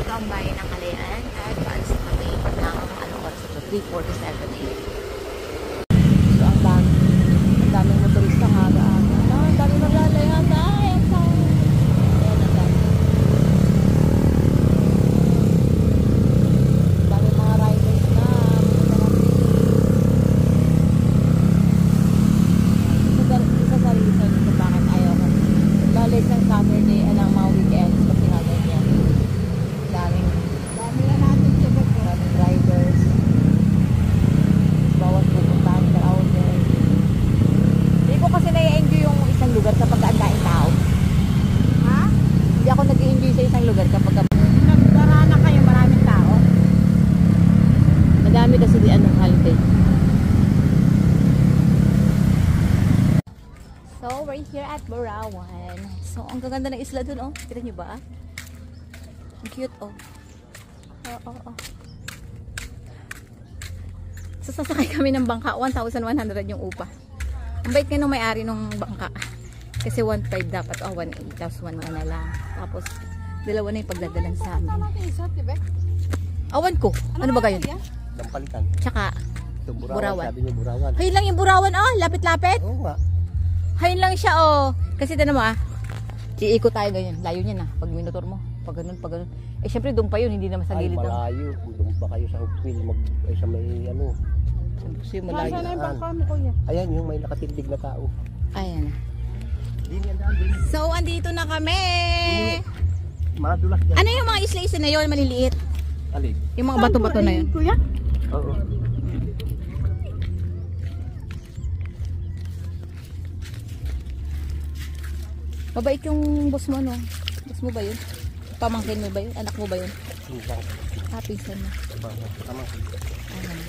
ito ang bayan ng Kalayaan at paalis na kami ng anong oras ito, 3:47 AM. So ang daming motorista nga aga-aga. Ang daming maglalayaan. Ay, ang tao. Ayan, ang dami. Ang daming mga riders na. Isa sa reason kung bakit ayaw ko. Lalo isang Saturday, anong mga weekends kasi nga ganyan. Daming riders. Bawat pupuntahan sa outlet. Hindi ko kasi na-enjoy yung isang lugar kapag ang daing tao. Ha? Hindi ako nag-enjoy sa isang lugar kapag Nagdarana kayo maraming tao? madami kasi di anong holiday. So, we're here at Borawan. So, ang gaganda ng isla dun, oh. Kita nyo ba? Ang cute, oh. Oh. So, sasakay kami ng bangka. 1,100 yung upa. Ang bait nga nung may-ari nung bangka. Kasi 1,500 dapat. 1,800. Tapos 1,100 na lang. Tapos, dalawa na yung pagdadalan sa amin. Awan ko. Ano ba kayo? Dampalitan. Tsaka, Ito, Burawan. Sabi niyo Burawan. Hayun lang yung Burawan, oh. Lapit-lapit. Oo nga. Hayun lang siya, oh. Kasi ito mo, ah. Iikot tayo ganyan. Layo niya na. Pag minutor mo. Pag ganun, pag ganun. Eh, syempre, doon pa yun. Hindi naman sa Ay, gilid. malayo. Doon pa kayo sa Hopeville. Ay, sa may ano. Kasi malayo. Nasaan na yung bangka mo, kuya? Ayan, yung may nakatindig na tao. Ayan. Dini, andaan, dini. So, andito na kami. Madulas dyan. Ano yung mga isla-isla na yun? Maliliit. Alin? Yung mga bato-bato na yun. Kuya? Oo. Mabait yung boss mo, no? Boss mo ba yun? Pamangkin mo ba yun? Anak mo ba yun? Pinsang. Ah, pinsan mo. Tama. Ayan.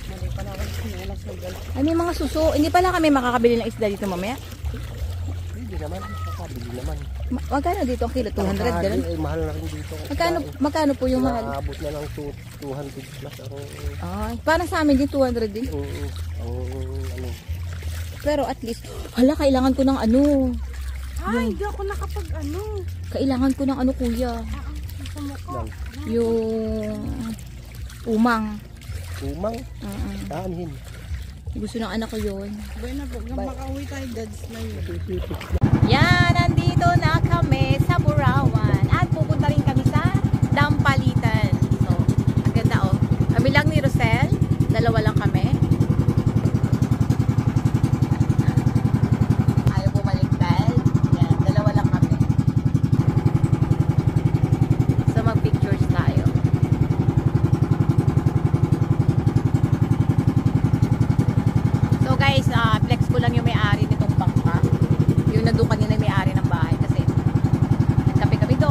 Mali pala ako sinelas ng gala. Ano yung mga suso? Hindi pala kami makakabili ng isda dito mamaya. Hindi naman. Kakabili naman. Magkano dito ang kilo? 200, ganun? Ay, mahal na rin dito. Magkano po yung mahal? Naabot na lang 200 plus. Ay, parang sa amin din 200 din. Ano. Pero at least, hala, kailangan ko ng ano. Ay, hindi ako nakapag ano. Kailangan ko ng ano, kuya. Sa mukha. Yung umang. Umang. Uh-uh. Aanhin. Gusto ng anak ko yun. Bueno, nang makauwi tayo, dads na yun. Yan, nandito na kami sa Borawan. At pupunta rin kami sa Dampalitan. So, ang ganda, oh. Kami lang ni Rosel. Dalawa lang kami. Ayaw bumaliktad. Yan, dalawa lang kami. So, mag-pictures tayo. So, guys, flex ko lang yung may-ari nitong bangka. Yung nandun kanina yung may-ari ng bahay kasi nagkape kami doon.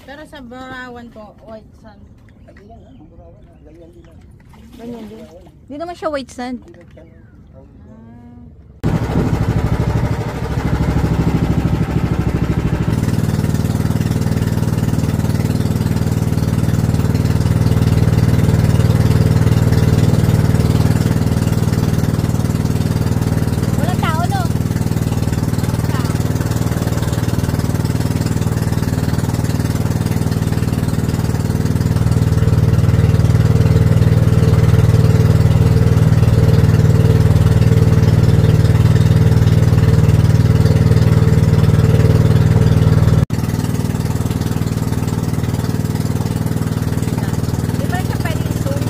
Pero sa Barawan po, white sand. Ganyan din. Hindi naman siya white sand. Walang tao, no? Di ba siya pwede i-zoom?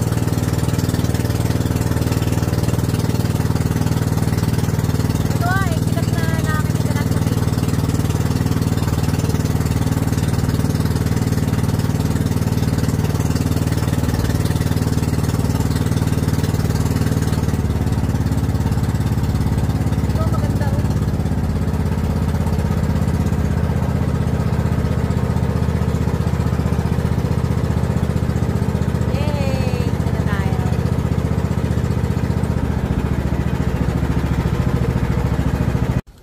Ito ay, sikat na nakakita natin sa video. Ito, maganda oh. Yay! Ito na tayo.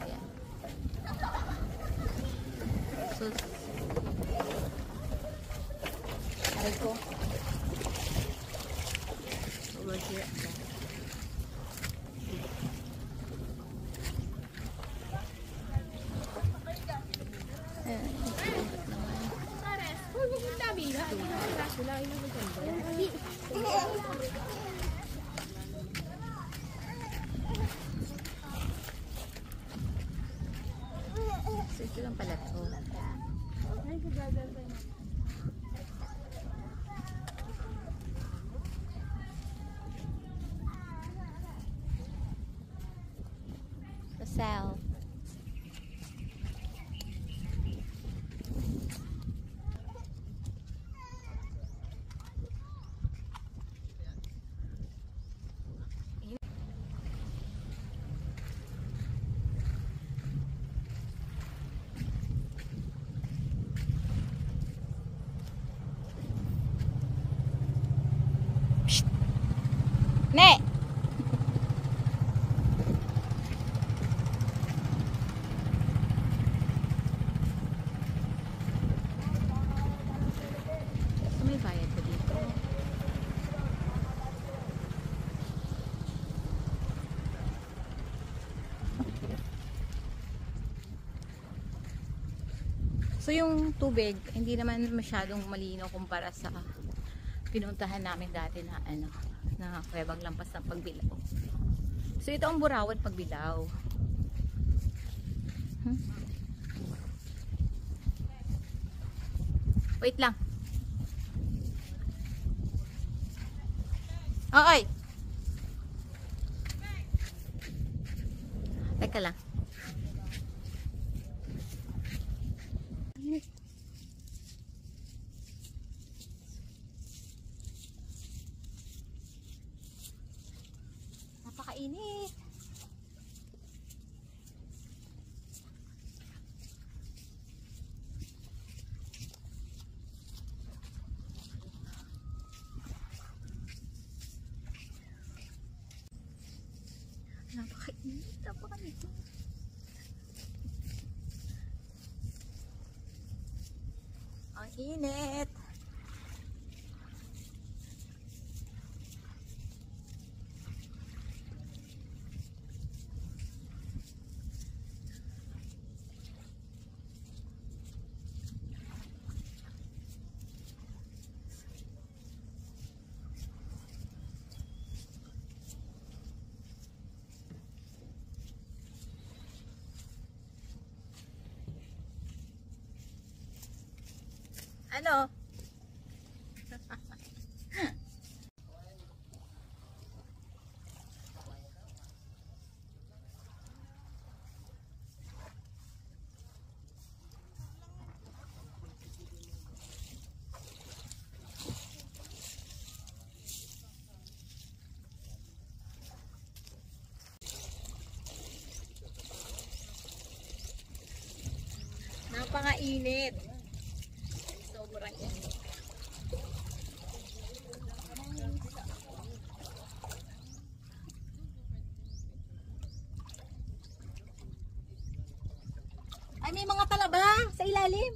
Ayan. Sus. Aray ko. Over here. Ayan. So, ito lang pala to. To sell. Ne! So, may bayad ko dito. So, yung tubig, hindi naman masyadong malinaw kumpara sa pinuntahan namin dati na ano, na Kuwebang Lampas ng Pagbilao. So ito ang Burawan Pagbilao. Wait lang. Okay. Teka lang. Napakainit. Napakainit. Napakainit. Ang init. Ano? Napakainit. So Murang yan. Ay, may mga talaba sa ilalim.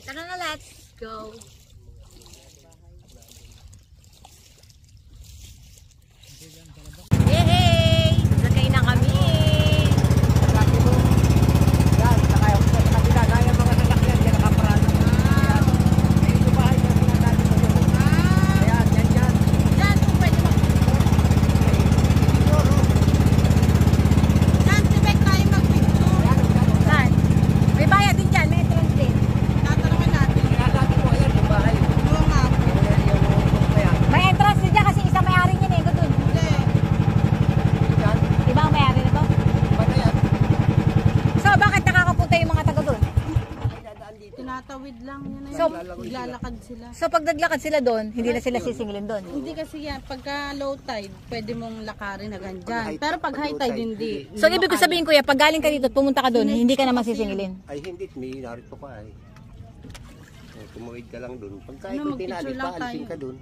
Tara na, let's go. Hey! Sakay na kami. Yan, nakaya ko sa kabila. Gaya mga sasakyan, yan nakaparado. Ayun yung bahay na pinadali mo yun. Ayan, yan, yan. Yan, kung pwede Yan, tibek tayo mag-picture. Saan? May bayad din dyan, may entrance din. Tatanungin natin. Kaya sabi ko, ayan yung bahay. Oo nga. Ayan. May entrance din dyan kasi isa may-ari niyan eh. Doon. Hindi. Yan, Diba ang may-ari na to? ba't yan? So, bakit nakakapunta yung mga taga doon? Ay, dadaan dito. Tinatawid lang yan. So, Maglalakad sila. So, pag naglakad sila doon, hindi na sila sisingilin doon. Hindi kasi yan, pagka low tide, pwede mong lakarin hanggang dyan. High- Pero pag high low tide, tide, hindi. So, ibig ko sabihin, kuya, pag galing ka dito at pumunta ka doon, hindi ka na masisingilin. Ay, hindi. May narito ka ay. Tumuwid ka lang doon. Pagka Ano, ito mag-picture tinalis lang pa, alisin tayo. ka doon.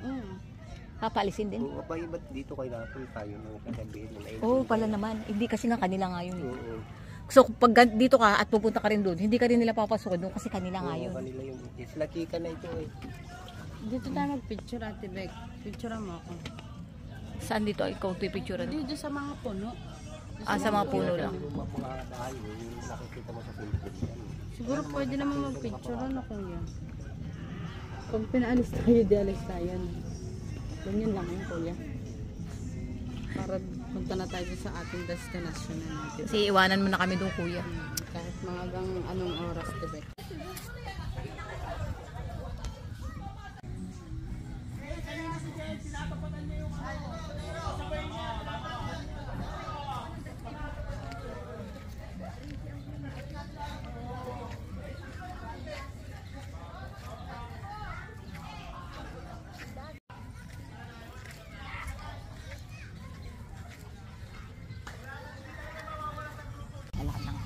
Papaalisin din. Oo, abay, ba't dito kayo napunta tayo nang sasabihin mo na yun? Oo, pala naman. Hindi kasi nga kanila nga yun. Oo. So, pag dito ka at pupunta ka rin doon, hindi ka rin nila papasukin doon kasi kanila nga Oo, yun. kanila yung isla chika na ito eh. Dito tayo mag-picture, Ate Beck. Picture mo ako. Saan dito? Ikaw pipicturean? Dito sa mga puno. Ah, sa mga puno lang. Yung mga bahay, yung nakikita mo sa Philippines yan. Siguro pwede naman mag-picture, ano kuya? Pag pinaalis tayo, di alis tayo. Ganyan lang yun, kuya. Para punta na tayo sa ating destination na natin. Kasi iwanan mo na kami doon, kuya. Kahit mga gang anong oras, diba? Wala lang.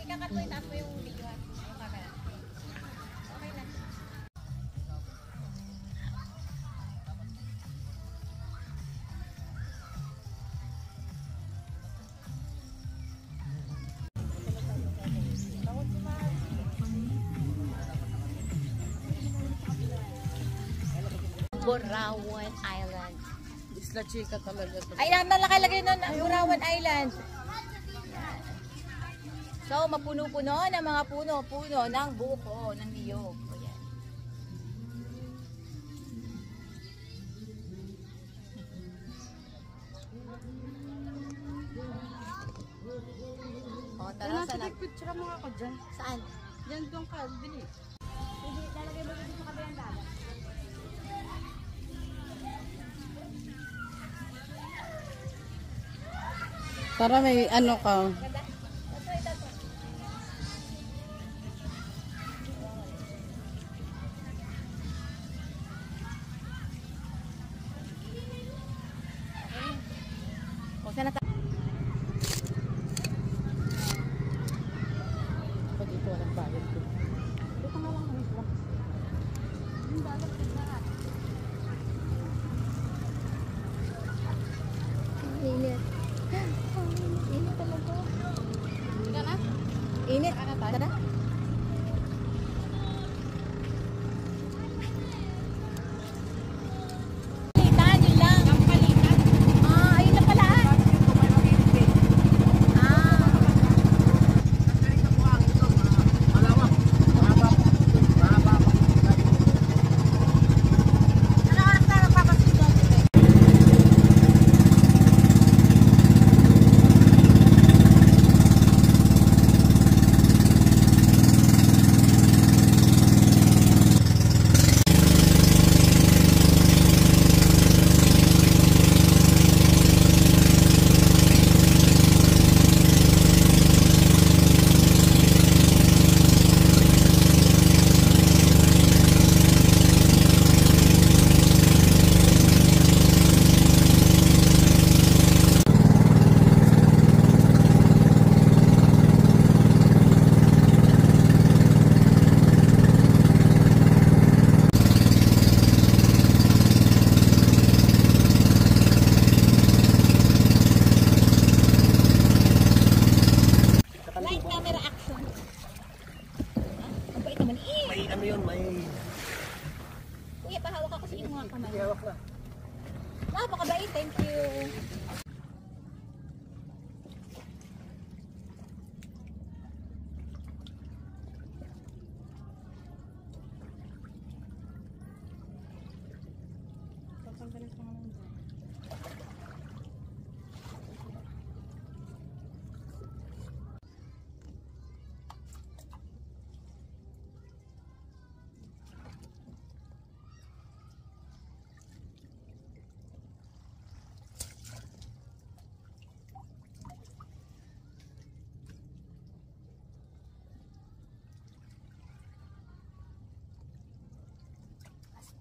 ikakat mo, itaas mo yung video ha. Yung camera. Okay na. Borawan Island. Isla Chica talaga to. Ay, nakalagay nun, Borawan Island. So, mapuno-puno ng mga puno-puno ng buko, ng niyog. Ayan. O, tara, sana. Picture mo ako dyan. Saan? Yan doon ka, bili. Lalagay mo dito sa kabilang dagat. Para may ano ka. Ganda? Ito, ito, ito. O, sana tayo. Ako dito walang bayad ko. Dito nga lang ang isla. Yung dagat na. Init. Init talaga. Ika na? Init. Tara. Tara. Palitan, yun lang. Ah, ayun na pala. Ah. Ano oras na nagpapasin doon? Light camera action. Ang bait naman. May ano yun, may... Kuya, pahawak ako sa iyong mga kamay. Hawak na. Napakabait, thank you.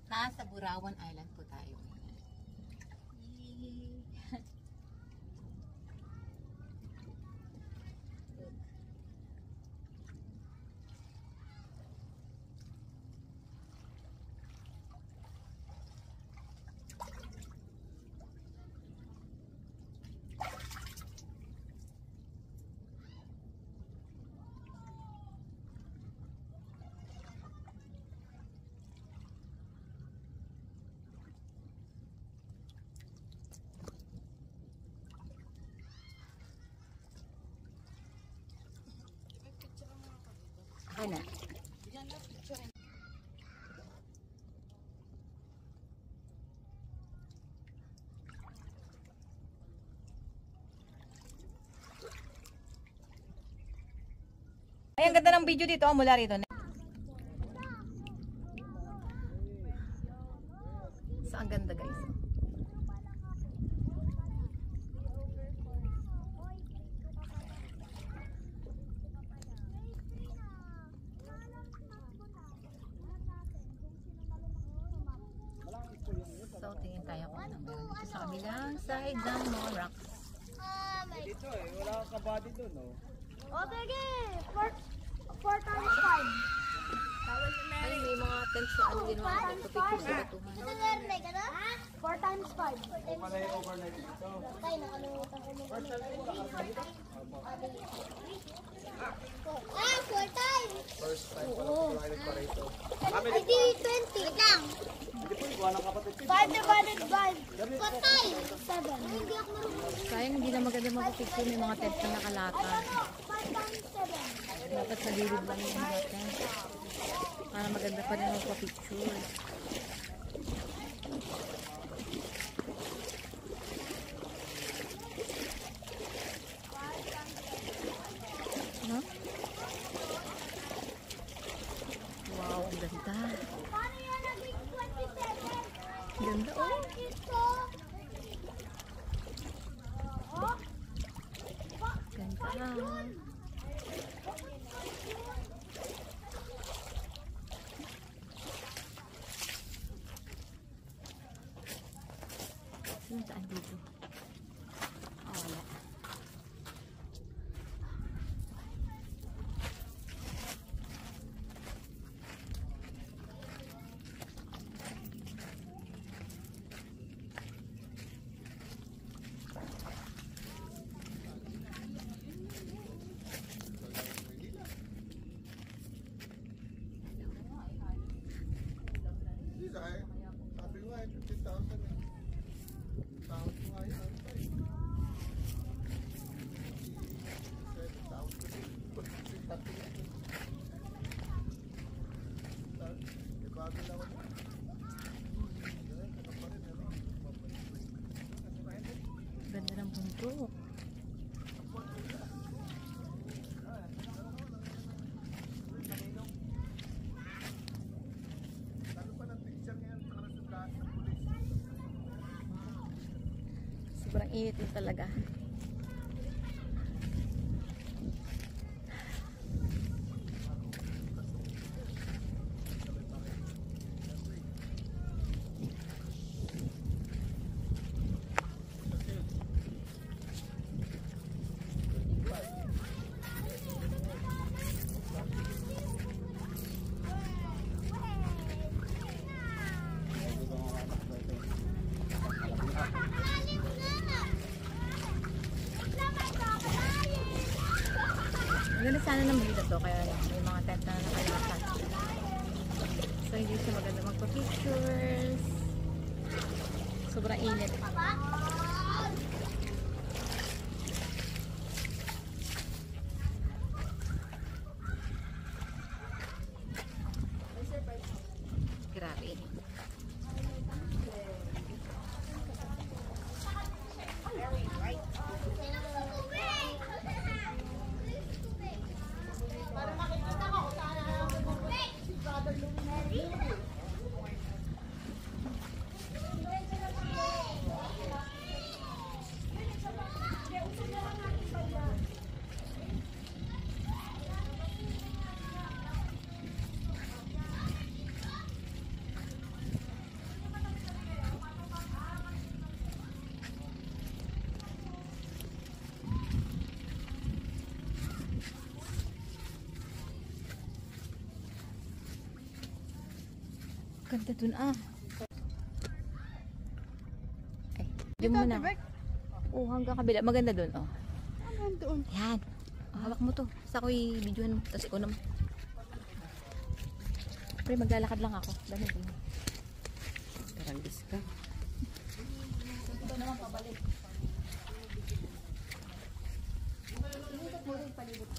Nasa Borawan Island po tayo. Ano? Ay, ang ganda ng video dito, mula rito. So, ang ganda guys. So, tingin tayo kung anong meron dito sa kabilang side ng mga rocks. Dito eh, wala kang kabady doon, no? O, sige! For sa ano din mga nagpapicture sa batuhan. 4 times 5. Tay, nakalimutan ko mo. 4 times. First time pa lang sila nagparito. Ay, di 20. Wait lang. 5 divided by 4 times. 7. Hindi ako marunong. Sayang hindi na maganda magpapicture, may mga tent na nakalatan. 5 times 7. Dapat sa gilid lang yung mga tent. Para maganda pa rin magpapicture. No? Wow, ang ganda. Paano yan naging 27? Ganda oh. Ito. Ganda. Saan dito? Oh, wala. Sabi ko nga, 15,000 eh. Tawag ko nga yun. 7,000. Bago lang ako. Ganda ng bundok. Sobrang init din talaga. Ganda sana ng view na to, kaya lang may mga tent na nakalatan. So hindi siya maganda magpa-pictures. Sobrang init. Grabe. Ganda dun ah. Ay, di mo na. Oh, hanggang kabila. Maganda dun oh. Hanggang doon. Yan. Oh, hawak mo to. Basta ko i-videohan mo. Tapos ikaw naman. Pre, maglalakad lang ako. Dami din. Karambis ka. Ito naman pabalik. Initot mo rin palibot.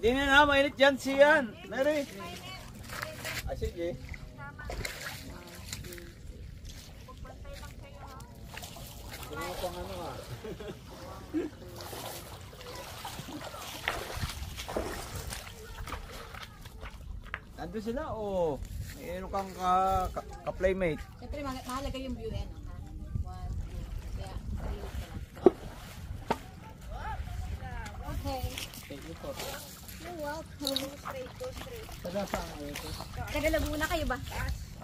Di na mainit dyan siyan. Mary. Ay, sige. Ano pang ano ah. Nandun sila o mayroon kang ka-playmate? Siyempre, mahalaga yung view yan. 1, 2, kaya, okay. You're welcome. Straight. Taga saan kayo ito? Taga Laguna kayo ba?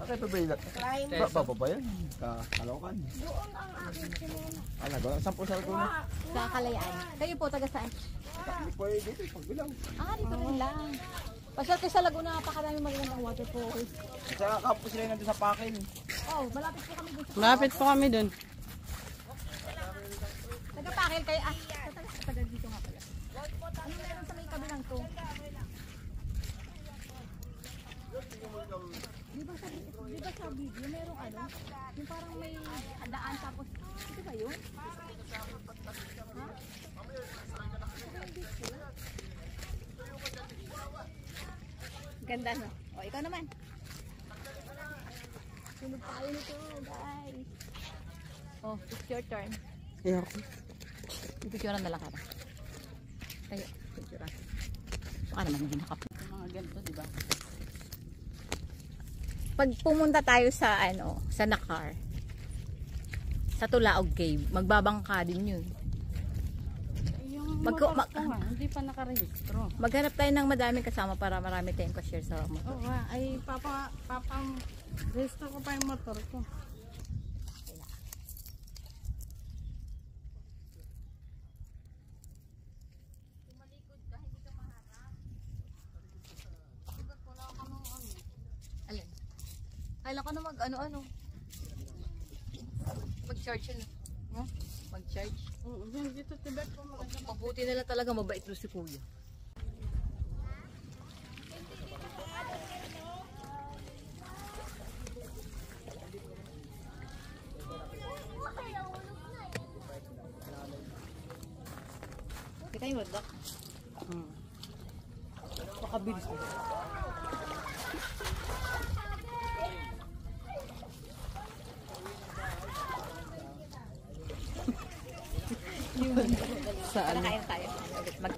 Okay, pabila. Ba yan? Kakalawakan. Doon ang aking sinuna. Ano ba? Saan po sa Laguna? Sa Kalayaan. Kayo po, taga saan? Hindi po dito, pagbilang. Dito rin lang. Pasyal kayo sa Laguna, napakadami magandang waterfalls. Sa campus sila nandun sa Pakin. Oh, malapit po kami dito. Malapit po kami dun. Taga-pakil kayo. Taga dito nga pala. Ano meron sa may kabilang to? Di ba sa video merong ano? Yung parang may daan tapos, ito ba yun? Ha? Ganda no? O, ikaw naman. Sunod tayo nito, guys. Oh, it's your turn. Ayoko. Pipicturean na lang ka ba? Tayo, picturean. Baka naman hindi nakap. Mga ganito, di ba? Pag pumunta tayo sa ano, sa Nakar, sa Tulaog Cave, magbabangka din yun. Yung Mag- motor ko nga, hindi pa nakarehistro. Maghanap tayo ng madaming kasama para marami tayong ka-share sa motor. Oo nga, ay rehistro ko pa yung motor ko. Alin? Kailan ka na mag-ano-ano? Mag-charge yun. Huh? Mag-charge. Oo, yan dito Tibet po maganda. Mabuti na lang talaga, mabait mo si Kuya. Hindi kayo mag-dock. Makabilis mo. Saan? Kain tayo. Mag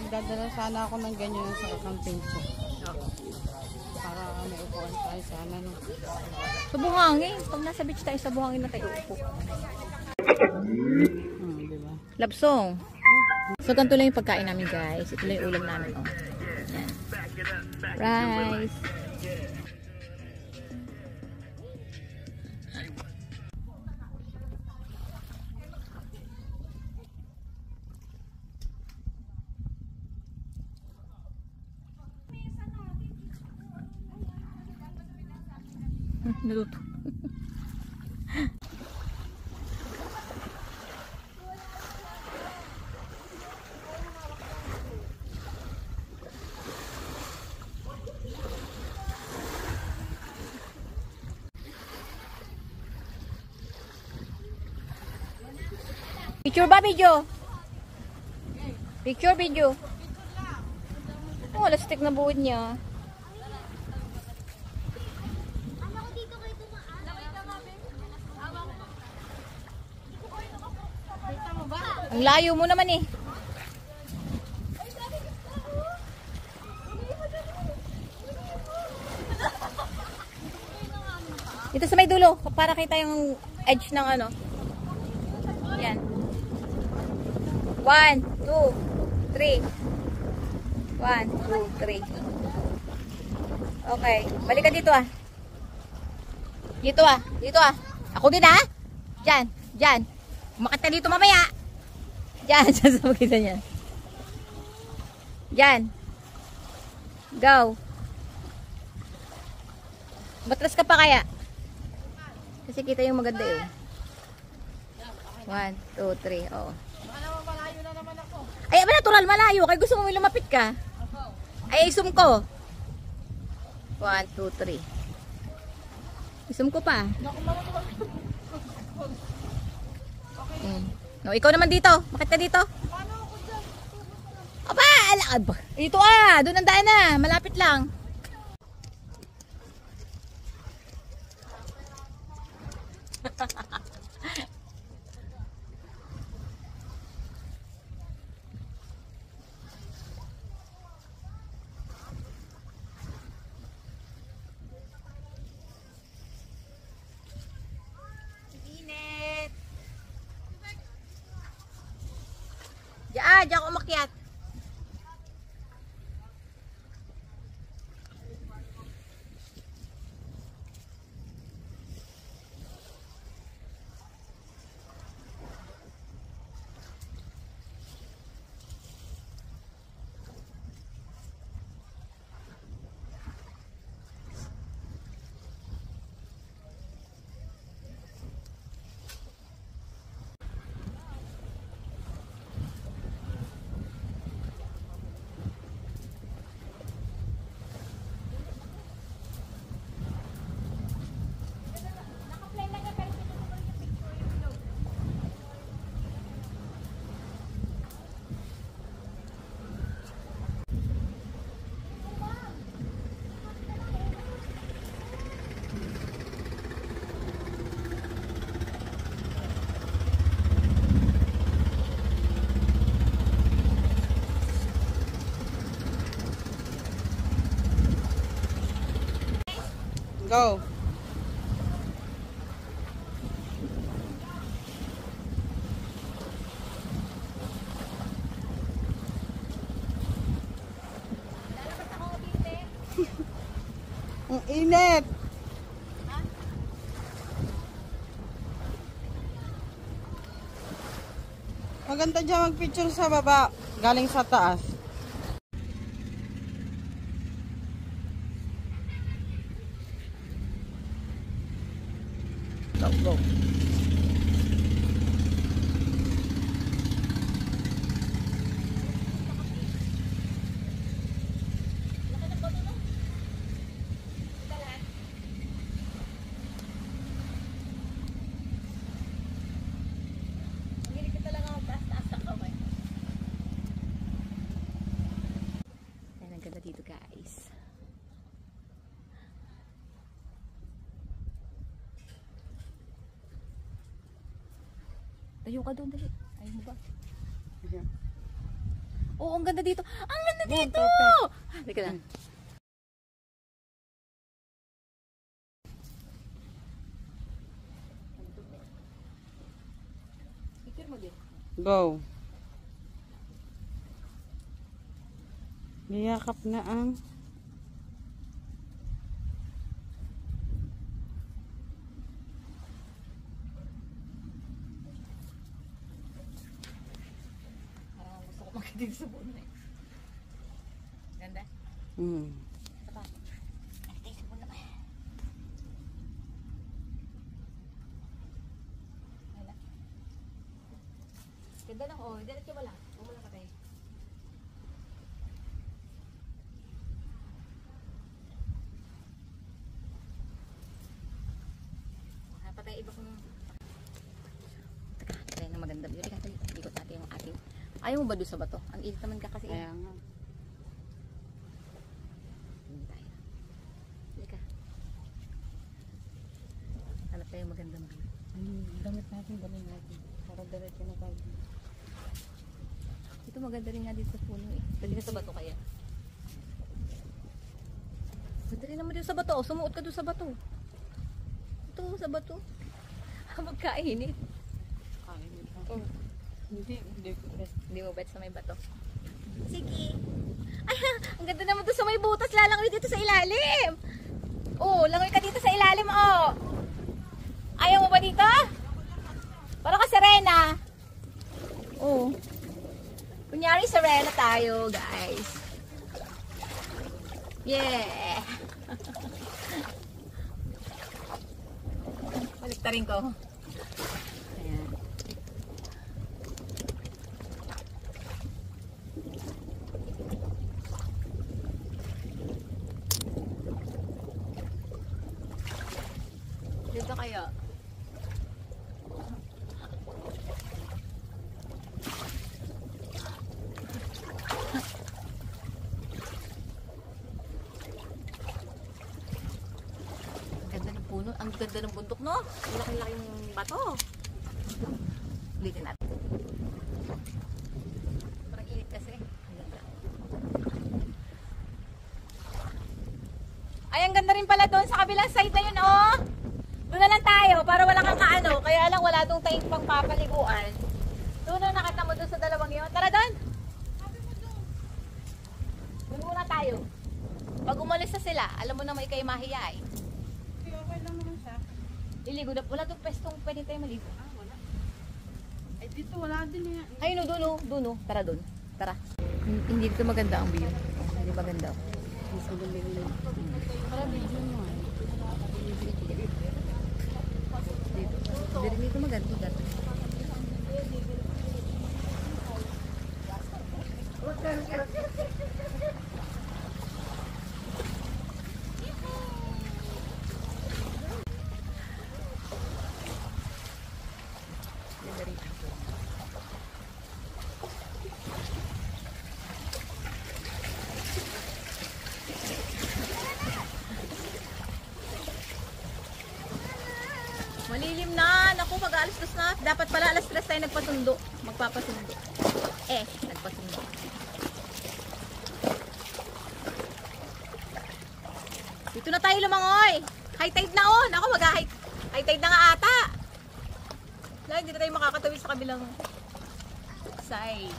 Dadala sana ako ng ganyan sa camping ko. Para may upuan tayo sana. No? sa buhangin. Pag nasa beach tayo, sa buhangin na tayo upo. Diba? Love song. So, ganito lang yung pagkain namin, guys. Ito lang yung ulam namin, oh. Yan. Rice. Naluto. Picture ba, video? Picture, video. Oh, lastik na buod niya. Ano ko dito kayo tumaan? Ang layo mo naman eh. Dito sa may dulo, para kita yung edge ng ano. Yan. 1, 2, 3. 1, 2, 3. Okay. Balik ka dito ah. Dito ah. Dito ah. Ako din ah. Diyan. Diyan. Umakit ka dito mamaya. Diyan. Diyan sa magitan niya. Diyan. Go. Matras ka pa kaya? Kasi kita yung maganda yun. 1, 2, 3. Oo. Ay, natural malayo. Kaya gusto mo may lumapit ka. Ay, isum ko. 1, 2, 3. Isum ko pa. No, ikaw naman dito. Bakit ka dito? Aba, dito ah. Doon ang daan na. Malapit lang. Init. Diyan ako umakyat. Go. Ang init. Maganda dyan mag-picture sa baba, galing sa taas. Go, go. Dito guys. Tayo ka doon, dali. Ayaw mo ba? Oo, ang ganda dito. Ang ganda dito! Halika lang. Picture mo din. Go. Niyakap na ang Parang gusto ko makitig sa buwan eh. Ganda? Saka. Makitig sa buwan naman. Wala. Ganda lang oh. Diretso wala. Wala ka tayo. Patay iba kong teka, try na maganda view. Teka, ikot natin yung ating ayaw mo ba doon sa bato? Ang init naman ka kasi kaya nga. Teka, hanap tayo magandang view. Damit natin, dali natin para diretso na tayo. Ito maganda rin nga dito sa puno eh. Dali na sa bato kaya. Maganda rin naman dito sa bato. Sumuot ka doon sa bato. Ito sa bato. Magkainit. Oh. Hindi mo bet sa may bato. Sige. Ay, ang ganda naman to sa may butas. Lalangoy dito sa ilalim. Oh, langoy ka dito sa ilalim, oh. Ayaw mo ba dito? Parang ka Serena. Oo. Kunyari Serena tayo, guys. Yeah. Baliktarin ko. Ayan. Dito kayo. Ganda ng puno. Ang ganda ng bundok, no? Ang laki-laking bato. Ulitin natin. Parang init kasi. Ang ganda. Ay, ang ganda rin pala doon sa kabilang side na yun, oh. Doon na lang tayo para wala kang kaano. Kaya lang wala doong tayong pang papaliguan. Doon na nakita mo doon sa dalawang yun. Tara doon. Doon muna tayo. Pag umalis na sila, alam mo na may kayo mahiya eh. Okay lang naman siya. Liligo na. Wala doon pwestong pwede tayo maligo. Wala. Ay, dito wala din yan. Ay, no, doon. Tara doon. Tara. Hindi dito maganda ang view. Hindi maganda. Para video mo. Hindi dito maganda. Malilim na. Naku, mag-aalas na. Dapat pala alas 3 tayo nagpasundo. Magpapasundo. Nagpasundo. Dito na tayo lumangoy. High tide na on. Ako mag-high tide na nga ata. Wala, hindi na tayo makakatawid sa kabilang side.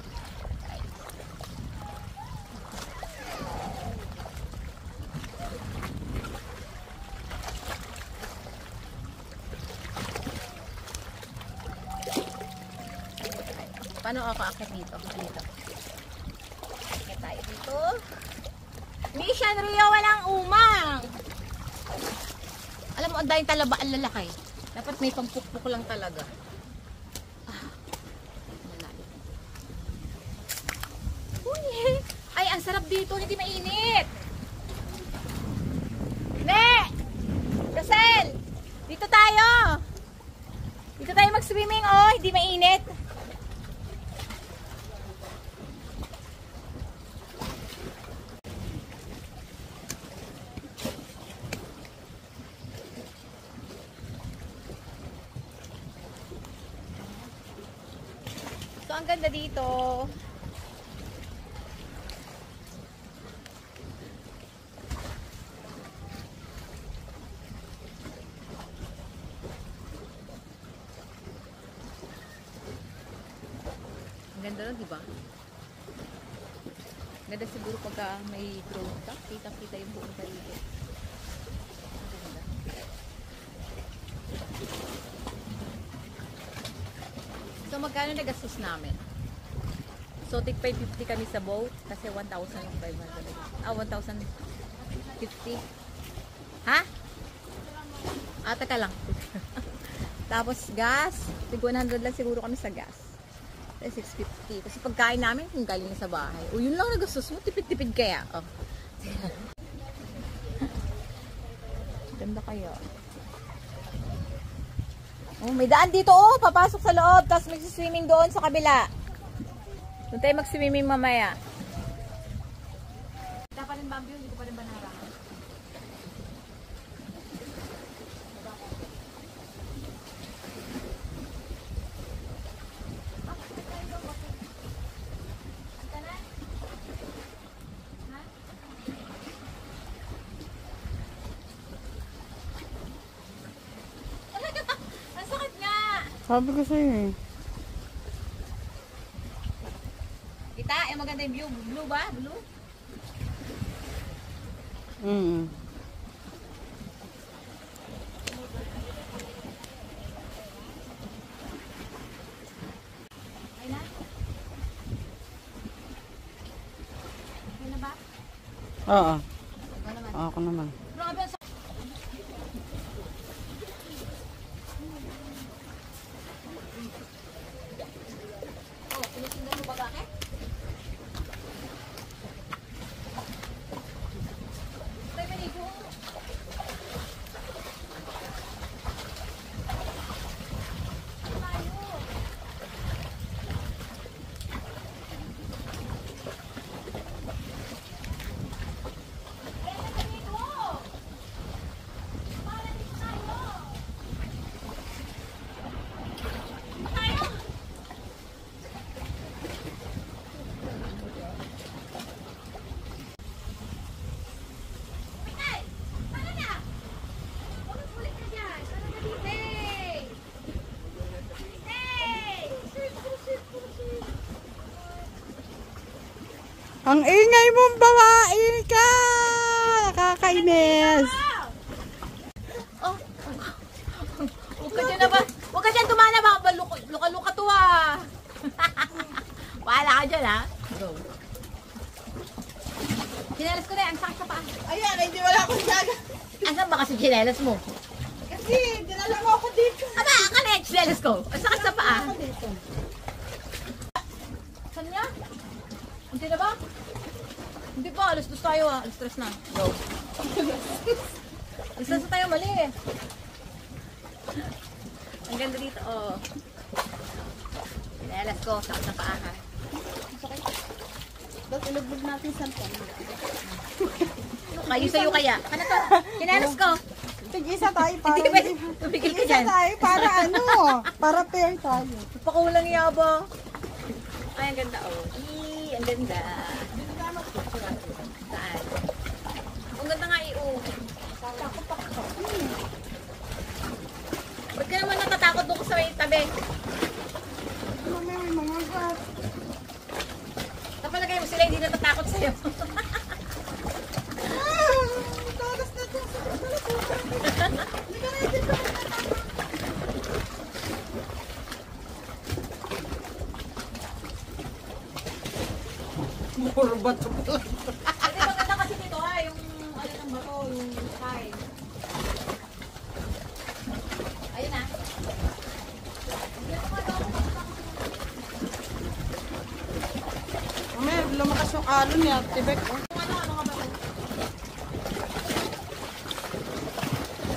Paano ako akit dito? Dito. Akit tayo dito. Mission Rio, walang umang! Alam mo, ang dahil talaba ang lalaki. Dapat may pampukpuk lang talaga. Malalim. Uy! Ay, ang sarap dito. Hindi mainit. Ne! Rosel! Dito tayo! Dito tayo mag-swimming, oh. Hindi mainit. So, ang ganda dito. Ang ganda nun, diba? Ganda siguro pagka may drone ka. Kita-kita yung buong paligid. Ang ganda. So, magkano nagastos namin? So, tig 550 kami sa boat kasi 1,500. 1,050. Ha? Teka lang. Tapos, gas. Tig 100 lang siguro kami sa gas. 650. Kasi pagkain namin, kung galing na sa bahay. O, yun lang nagastos mo. Tipid-tipid kaya. Oh. Ganda kaya. Oh, may daan dito, oh, papasok sa loob, tapos mag-swimming doon sa kabila. Doon tayo mag-swimming mamaya. Kita pa rin Bambi, hindi ko pa rin banara. Sabi ko sa'yo eh. Kita, yung maganda yung view. Blue ba? Blue? Oo. Ikaw naman. Ako naman. Grabe ang Oh, pinisindan mo ba bakit? Tayo manigo. Ang ingay mong bawain ka! Nakakainis! Oh, huwag ka dyan na ba? Huwag ka dyan tumana ba? Luka-luka to ah. Wala ka dyan ha. Go. Chinelas ko na yan. Ang sakit sa paa. Ayan, hindi wala akong jaga. Asan ba kasi chinelas mo? Kasi, dinala mo ako dito. Aba, akala yung chinelas ko. Ang sakit sa paa. Saan niya? Hindi na ba? Hindi pa. Alas dos tayo ah. Alas tres na. Go. Alas tres na tayo. Mali eh. Ang ganda dito oh. Chinelas ko. Sakit sa paa ha. Ba't ilugbog natin sa Kayo sa'yo kaya. Ano to? Chinelas ko. Tig-isa tayo para Hindi pwede. Tumigil ka dyan. tayo para ano, para pair tayo. Pakulang yaba. Ay, ang ganda oh. Ang ganda. Saan? Ang ganda nga oh. Ba't ka naman natatakot doon sa may tabi? Mamaya may mga gas. Napalagay mo sila hindi natatakot sa'yo. Talas na ito. Puro bato pala. Kasi maganda kasi dito ha, yung ano ng bato, yung sky. Ayun na. Mamaya lumakas yung alon niya. Tibek.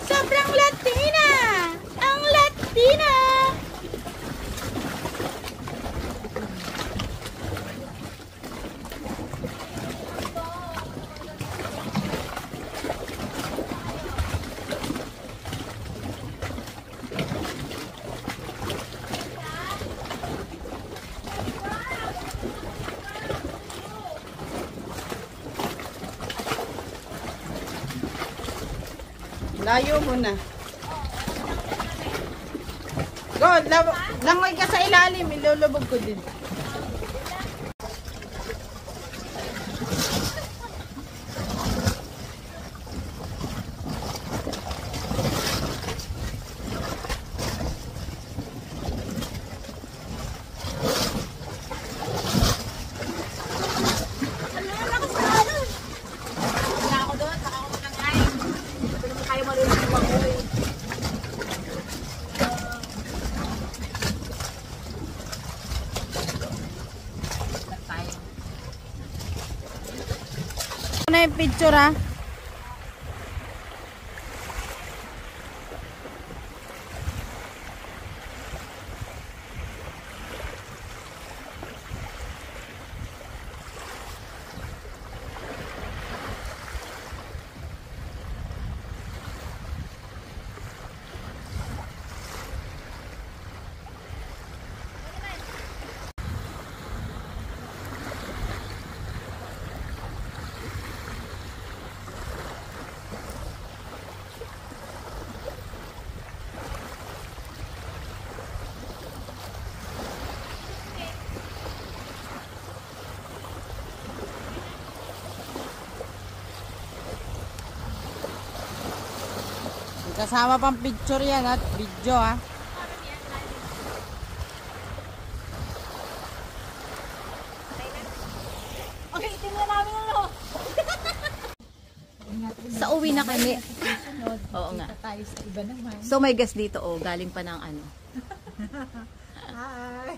Sobrang Latina! Ang Latina! Layo mo na. Go, langoy ka sa ilalim. Ilulubog ko din. Wala ako doon, saka ako nakain. Ito naman kayo marunong kumakoy. Tayo. Ano yung picture ah? Kasama pang picture yan at video ha. Okay, tingnan namin ano. Sa uwi na kami. Oo nga. Tayo sa iba naman. So may guest dito, oh, galing pa ng ano. Hi!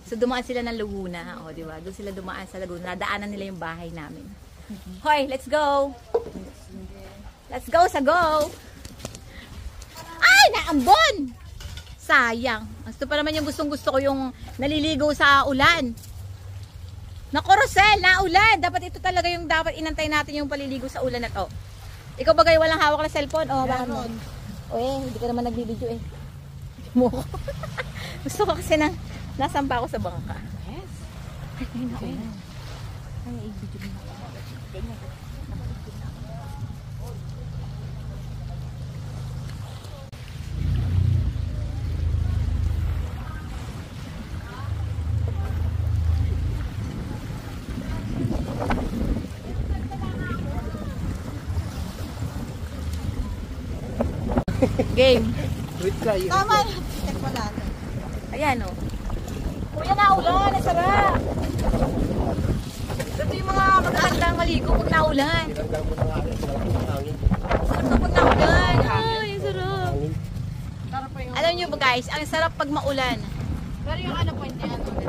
So dumaan sila ng Laguna, oh, di ba? Doon sila dumaan sa Laguna. Nadaanan nila yung bahay namin. Hoy, let's go! Let's go sa go! Ay, naambon! Sayang. Gusto pa naman yung gustong-gusto ko yung naliligo sa ulan. Naku, Rosel, naulan. Dapat ito talaga yung dapat inantay natin yung paliligo sa ulan na to. Ikaw ba kayo walang hawak na cellphone? Oh, bakit mo? O hindi ka naman nagbibideo eh. Mo ko. Gusto ko kasi na nasampa ako sa bangka. Yes. Ay, naulan. Ay, i-video mo na. Game. Wait ka, yun. Tama na. Check mo natin. Ayan o. Kuya, naulan. Ang sarap. Ito yung mga magandang maligo pag naulan. Tinanggal mo na nga rin. Malaking hangin. Ito pag naulan. Ay, ang sarap. Hangin. Alam nyo ba guys, ang sarap pag maulan. Pero yung ano point niya, ano, hindi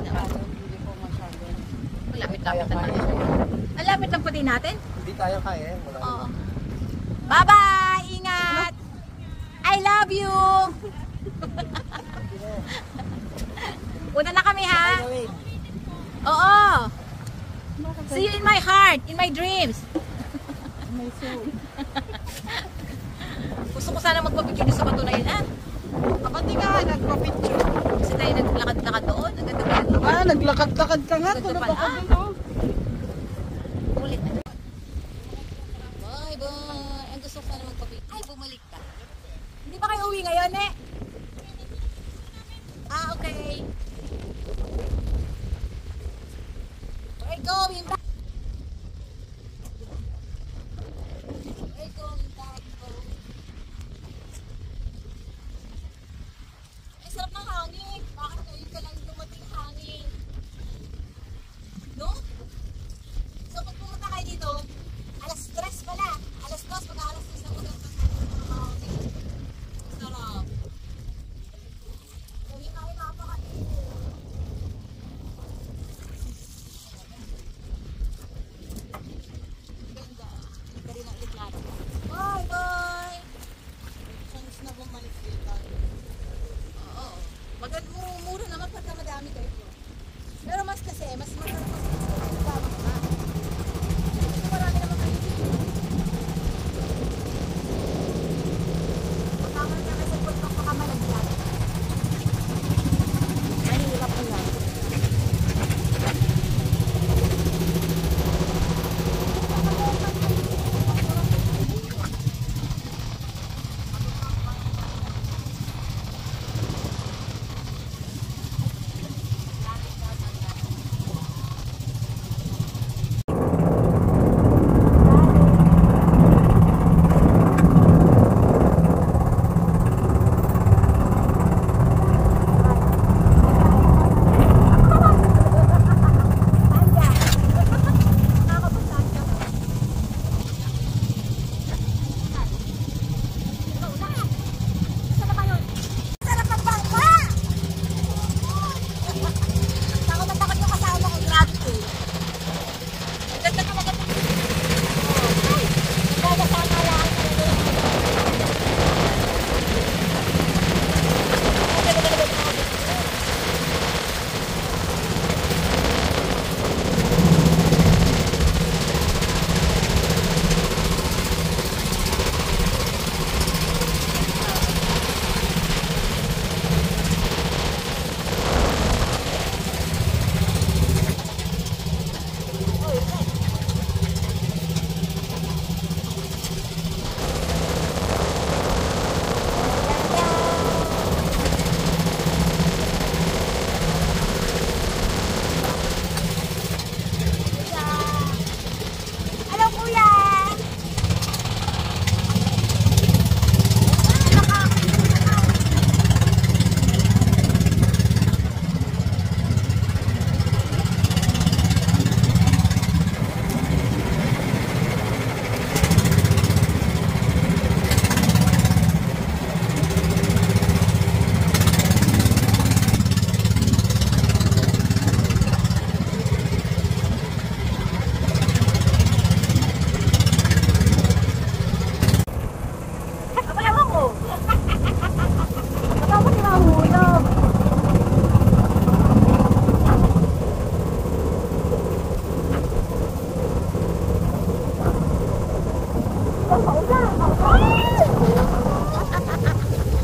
po masyado. Malapit-lapit na natin. Ang lapit ng puti natin. Hindi tayo kaya. Wala. Oo. Bye-bye! Ingat! I love you! Una na kami ha? Oo! See you in my heart, in my dreams. My soul. Gusto ko sana magpapicture sa bato na yun ha? Kapati nga, nagpa-picture. Kasi tayo naglakad-lakad doon. Ang ganda ba? Ah, naglakad-lakad ka nga. Ganda Tulog pala. ako dun, oh. Ulit na. Bye bye. Ang gusto ko sana magpapicture. Ay, bumalik ka. Hindi ba kayo uwi ngayon eh? Ah, okay. We're going back. We're going back home. Ay, sarap ng hangin. Bakit ngayon ka lang dumating hangin? No? So, pag pumunta kayo dito, alas 3 pala. Alas 2, pag alas 3 na pumunta sa hangin. Sarap.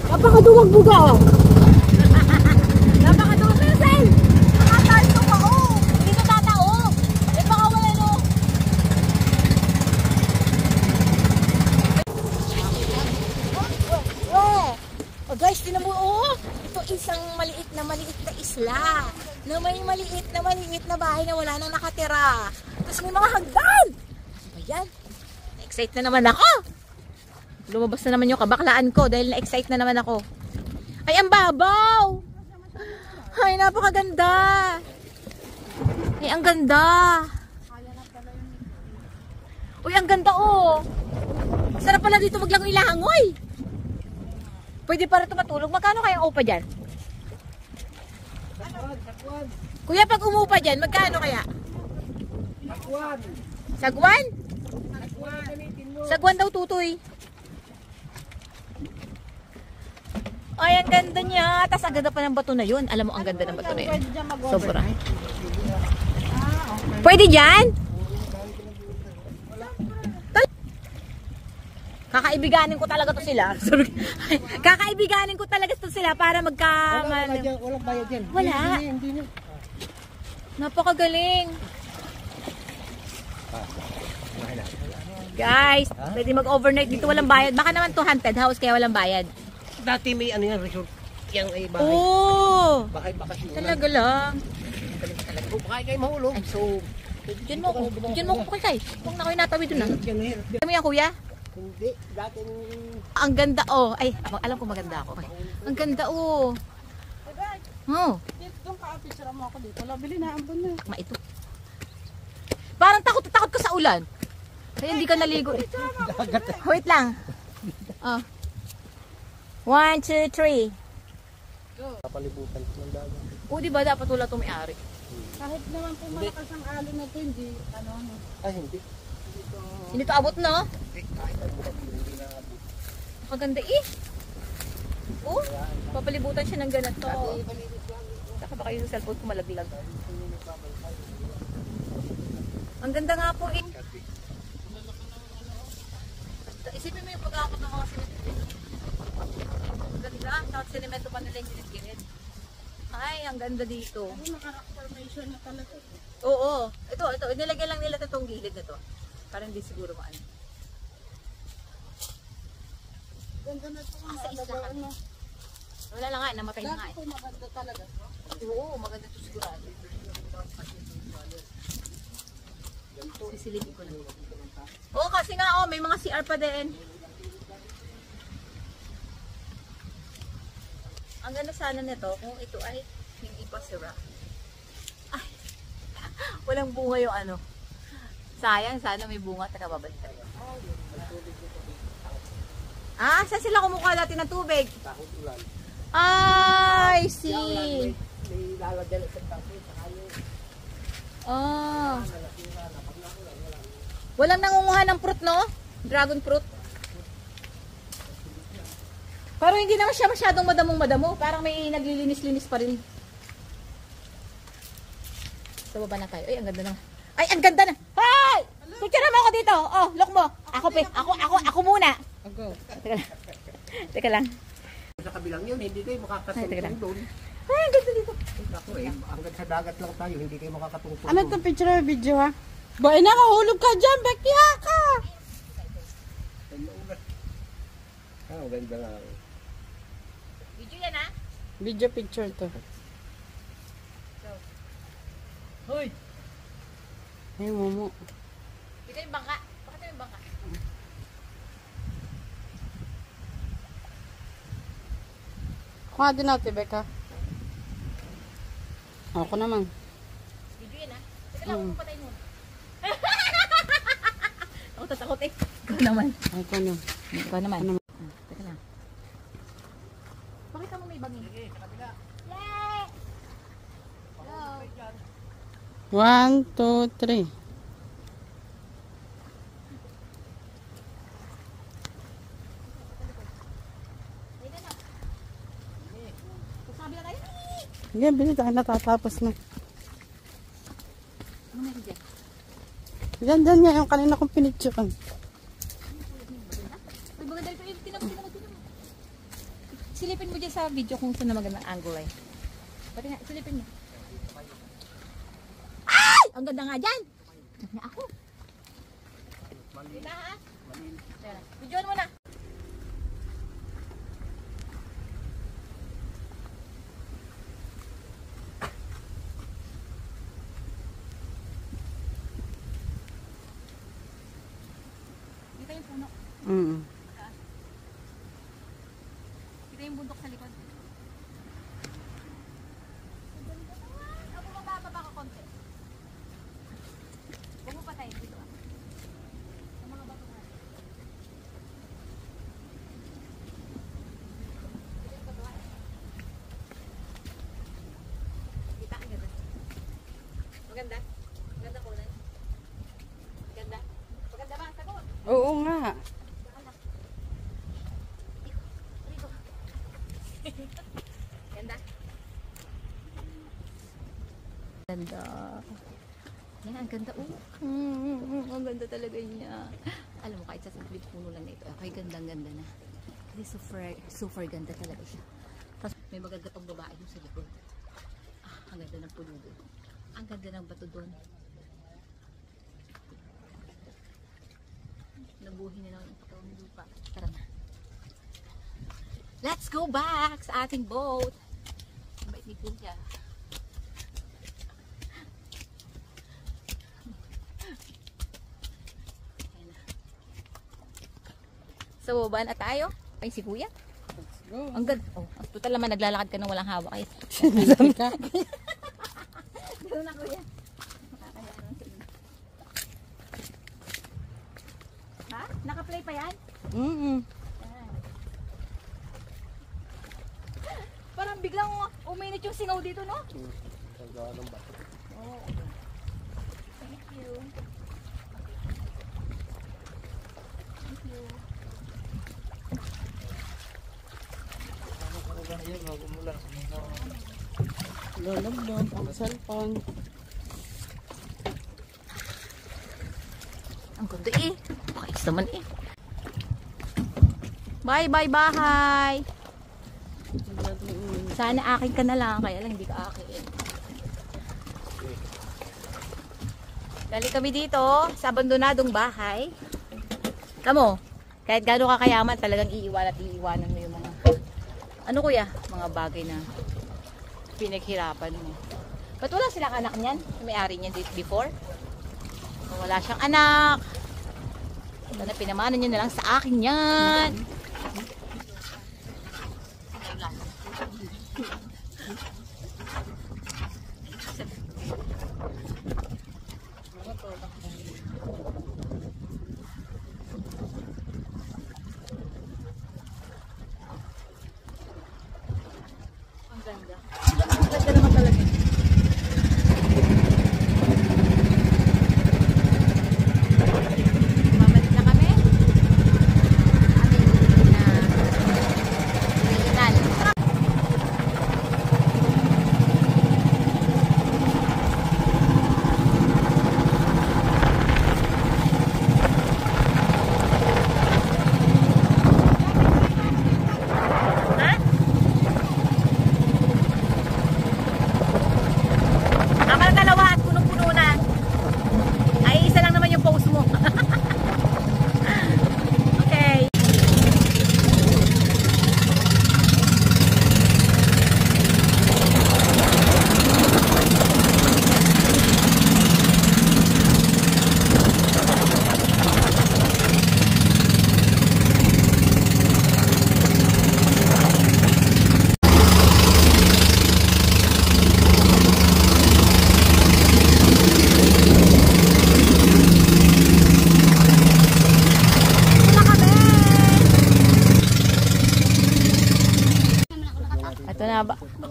Napakaduwag buga oh. Napakaduwag na Sel. Nakatalso pa oh. Hindi ka tatao. Eh baka wala no. Oh guys, tinan mo oh. Ito isang maliit na isla. Na may maliit na bahay na wala nang nakatira. Tapos may mga hagdan. Ayan. Na-excite na naman ako. Lumabas na naman yung kabaklaan ko dahil na-excite na naman ako. Ay, ang babaw! Ay, napakaganda! Ay, ang ganda! Uy, ang ganda oh! Sarap pala dito maglang ilangoy! Pwede para ito matulog. Magkano kaya ang upa dyan? Kuya, pag umupa dyan, magkano kaya? Sagwan? Sagwan daw tutoy. Ay, ang ganda niya. Tapos ang ganda pa ng bato na yun. Alam mo, ang ganda ng bato na yun. Sobra. Pwede dyan? Kakaibiganin ko talaga to sila. Kakaibiganin ko talaga to sila para magka... Walang bayad yan. Wala. Hindi. Napakagaling. Guys, pwede mag-overnight dito. Walang bayad. Baka naman to haunted house kaya walang bayad. Dati may ano yan, resort. Yang ay bahay. Oh! Bahay bakasyon. Talaga lang. Kung baka kayo mahulog. Ay, so... Diyan mo ko. Diyan mo ko kay. Kung na kayo natawid dun ah. Yan na hirap. Alam mo yan, kuya? Hindi. Dati Ang ganda oh. Ay, alam ko maganda ako. Okay. Ang ganda oh. Oh. Doon ka-picture mo ako dito. Labili na, ambon na. Ma ito. Parang takot ka sa ulan. Kaya hindi ka naligo. Wait lang. Oh. 1, 2, 3. Kapalibutan ng dagat. O, diba dapat wala itong may-ari? Kahit naman po malakas ang alon na to, hindi, ano. Ay, hindi. Hindi ito abot, no? Nakaganda eh. Oh, papalibutan siya ng ganito. Saka baka yung cellphone ko malaglag. Ang ganda nga po eh. Isipin mo yung pag-aakot ng mga sinimento. Ang ganda. Tapos sinimento pa nila yung ginit-ginit. Ay, ang ganda dito. Ano, naka-rock formation na talaga. Oo. Ito. Inilagay lang nila itong gilid na to. Para hindi siguro maano. Ganda na ito. Sa isla ka. Wala lang nga, namatay na nga Dati po maganda talaga. Oo, maganda ito sigurado. Sisilipin ko lang. Oo, kasi nga may mga CR pa din. Ang ganda sana nito kung ito ay hindi pa sira. Ay, walang bunga yung ano. Sayang, sana may bunga at nakababalik tayo. Ah, saan sila kumukuha dati ng tubig? Takot ulan. I see. May lalagyan sa tapos. Oh. Walang nangunguha ng fruit, no? Dragon fruit. Pero hindi naman siya masyadong madamong-madamo. Parang may naglilinis-linis pa rin. Sa baba na tayo. Ay, ang ganda na. Ay, ang ganda na. Hay! Picture mo ako dito. Oh, look mo. Ako muna. Go. Teka lang. Sa kabilang yun, hindi kayo Ay, teka lang. makakatungtong doon. Ay, ang ganda dito. Ako hanggang sa dagat lang tayo, hindi kayo makakatungtong Ano itong picture o video ha? Boy, nakahulog ka dyan, Bekia ka! Ang ganda nga. Video yan, ha? Video picture to. Hoy! Ay, momo. Dito yung bangka. Bakit yung bangka? Kuha din natin, Becca. Ako naman. Video yan, ha? Teka lang, patay mo. Ako tatakot eh. Ikaw naman. Ay, ko na. Ikaw naman. Ano? Teka lang. Pakita mo may bangin. Yay! 1, 2, 3. Sabi na tayo. Sige, bilis tayo natatapos na. Ano meron dyan? Yan, dyan nga yung kanina kong pinicturean. Silipin mo dyan sa video kung saan na magandang angle eh. Pati nga, silipin mo. Ay! Ang ganda nga dyan! Ganda ako. Mali na ha? Mali. Videoan mo na. Kita yung puno. Kita yung bundok sa likod. Ako mababa ka konti. Huwag mo patayin dito. Sa mga bato nga. Kita ang ganda. Maganda? Maganda kulay? Maganda? Maganda ba? Sagot! Oo nga. Ganda. Ganda. Yan, ang ganda. Ang ganda talaga niya. Alam mo, kahit sa simple puno lang na ito, okay, gandang-ganda na. Kasi super ganda talaga siya. Tapos may magagatong babae yung sa likod. Ang ganda ng puno doon. Ang ganda ng bato doon. Nabuhin na lang yung patawang lupa. Tara na. Let's go back sa ating boat. Ang bait ni Kuya. Ayan na. So, baba na tayo. Ay, si Kuya. Let's go. Ang ganda. Oh, total naman naglalakad ka nang walang hawak. Ay, gano'n na Kuya. Makakaya naman sa inyo. Ha? Naka-play pa yan? Parang biglang uminit yung singaw dito, no? Oh. Thank you. Thank you. Lalabdab ang cellphone. Ang ganda eh. Pakis naman eh. Bye bye bahay. Sana akin ka na lang. Kaya lang hindi ka akin. Galing kami dito sa abandonadong bahay. Tamo, kahit gano'n ka kayaman, talagang iiwanan mo yung mga ano kuya, mga bagay na pinaghirapan mo. Ba't wala silang anak niyan? May-ari niyan before? Wala siyang anak. Sana pinamana niyo na lang sa akin yan. Ang ganda. Ang ganda naman talaga. Mamalik na kami. Ating na regional.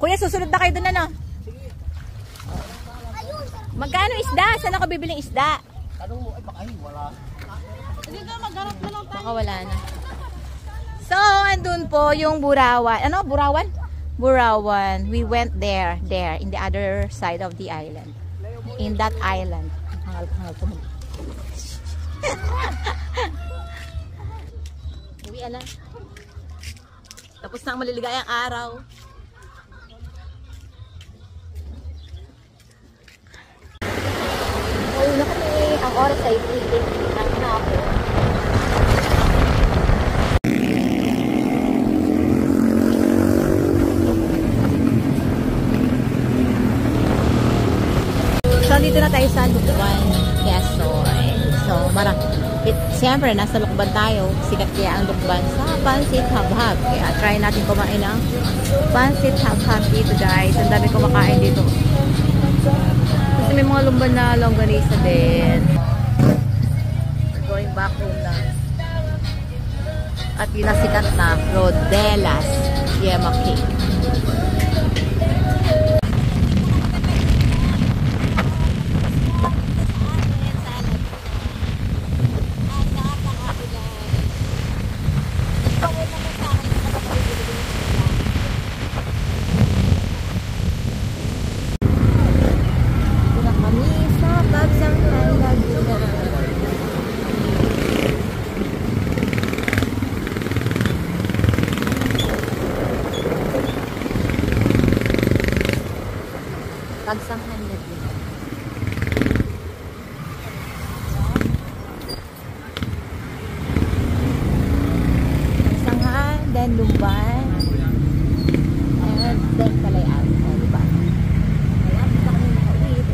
Kuya, susunod na kayo doon ano? Magkano isda? Saan ako bibiling isda? Ano mo? Ay, baka wala. Hindi ka magharap na lang tayo. Baka wala na. So, andun po yung Burawan. Ano? Burawan? Burawan. We went there. There. In the other side of the island. In that island. Hangal po mo. Uwi na. Tapos na ang maliligayang araw. Ayun na kami. Ang oras ay 3:30 na ako. So, dito na tayo sa Lukban, Quezon. So, siyempre, nasa Lukban tayo. Sikat kaya ang Lukban sa Pansit Habhab. Kaya try natin kumain ng Pansit Habhab dito, guys. Ang dami kumakain dito. Kasi may mga lumban na longganisa din. We're going back home na. At yun na sikat na Rodelas Yema Cake. Pagsanghan na din. Pagsanghan, then Lumban, and then Kalayaan. Diba? Malapit na kami nakauwi.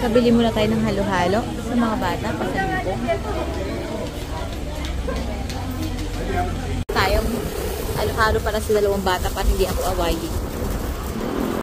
Kabili muna tayo ng halo-halo sa mga bata. Pasalubong. Tayo halo-halo para sa dalawang bata para hindi ako awayin.